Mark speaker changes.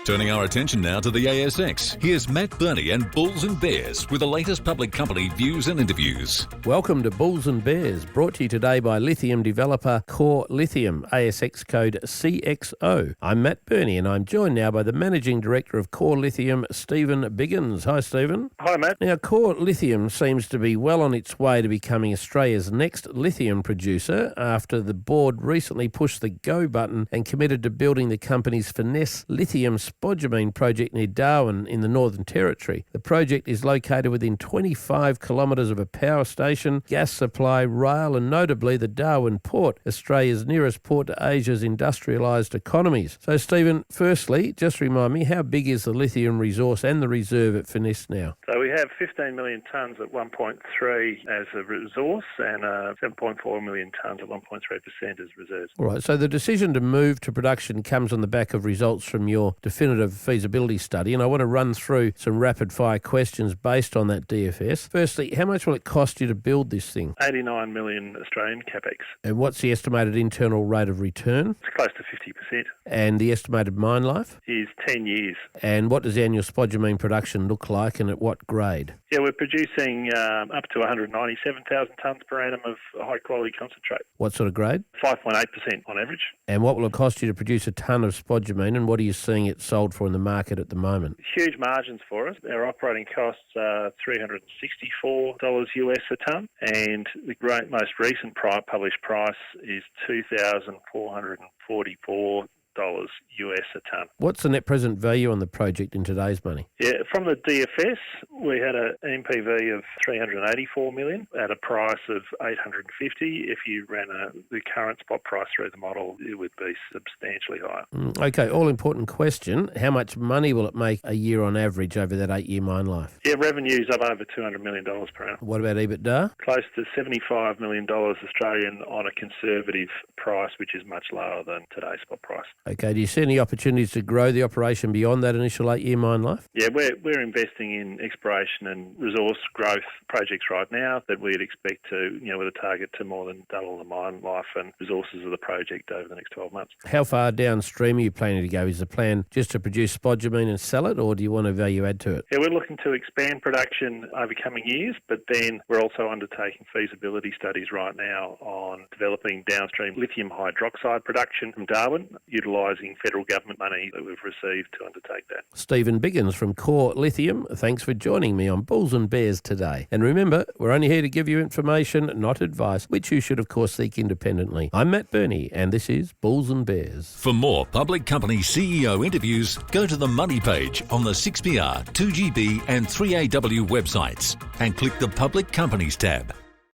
Speaker 1: Turning our attention now to the ASX, here's Matt Birney and Bulls and Bears with the latest public company views and interviews.
Speaker 2: Welcome to Bulls and Bears, brought to you today by lithium developer Core Lithium, ASX code CXO. I'm Matt Birney and I'm joined now by the Managing Director of Core Lithium, Stephen Biggins. Hi, Stephen.
Speaker 3: Hi, Matt.
Speaker 2: Now, Core Lithium seems to be well on its way to becoming Australia's next lithium producer after the board recently pushed the go button and committed to building the company's Finesse lithium spodumene project near Darwin in the Northern Territory. The project is located within 25 kilometres of a power station, gas supply, rail and notably the Darwin port, Australia's nearest port to Asia's industrialised economies. So, Stephen, firstly, just remind me, how big is the lithium resource and the reserve at Finesse now?
Speaker 3: So we have 15 million tonnes at 1.3 as a resource and 7.4 million tonnes at 1.3% as reserves.
Speaker 2: All right, so the decision to move to production comes on the back of results from your definitive feasibility study, and I want to run through some rapid-fire questions based on that DFS. Firstly, how much will it cost you to build this thing?
Speaker 3: 89 million Australian capex.
Speaker 2: And what's the estimated internal rate of return?
Speaker 3: It's close to 50%.
Speaker 2: And the estimated mine life?
Speaker 3: Is 10 years.
Speaker 2: And what does annual spodumene production look like and at what grade?
Speaker 3: Yeah, we're producing up to 197,000 tonnes per annum of high-quality concentrate.
Speaker 2: What sort of grade?
Speaker 3: 5.8% on average.
Speaker 2: And what will it cost you to produce a tonne of spodumene, and what are you seeing it sold for in the market at the moment?
Speaker 3: Huge margins for us. Our operating costs are $364 US a tonne, and the most recent published price is $2,444 US a tonne.
Speaker 2: What's the net present value on the project in today's money?
Speaker 3: Yeah, from the DFS, we had an NPV of 384 million at a price of 850. If you ran the current spot price through the model, it would be substantially higher.
Speaker 2: Okay, all-important question. How much money will it make a year on average over that 8-year mine life?
Speaker 3: Yeah, revenue's up over $200 million per annum.
Speaker 2: What about EBITDA?
Speaker 3: Close to $75 million Australian on a conservative price, which is much lower than today's spot price.
Speaker 2: Okay, do you see any opportunities to grow the operation beyond that initial 8-year mine life?
Speaker 3: Yeah, we're investing in exploration and resource growth projects right now that we'd expect to, with a target to more than double the mine life and resources of the project over the next 12 months.
Speaker 2: How far downstream are you planning to go? Is the plan just to produce spodumene and sell it, or do you want to value add to it?
Speaker 3: Yeah, we're looking to expand production over coming years, but then we're also undertaking feasibility studies right now on developing downstream lithium hydroxide production from Darwin, utilising federal government money that we've received to undertake that.
Speaker 2: Stephen Biggins from Core Lithium, thanks for joining me on Bulls and Bears today. And remember, we're only here to give you information, not advice, which you should of course seek independently. I'm Matt Birney and this is Bulls and Bears.
Speaker 1: For more public company CEO interviews, go to the Money page on the 6PR, 2GB and 3AW websites and click the Public Companies tab.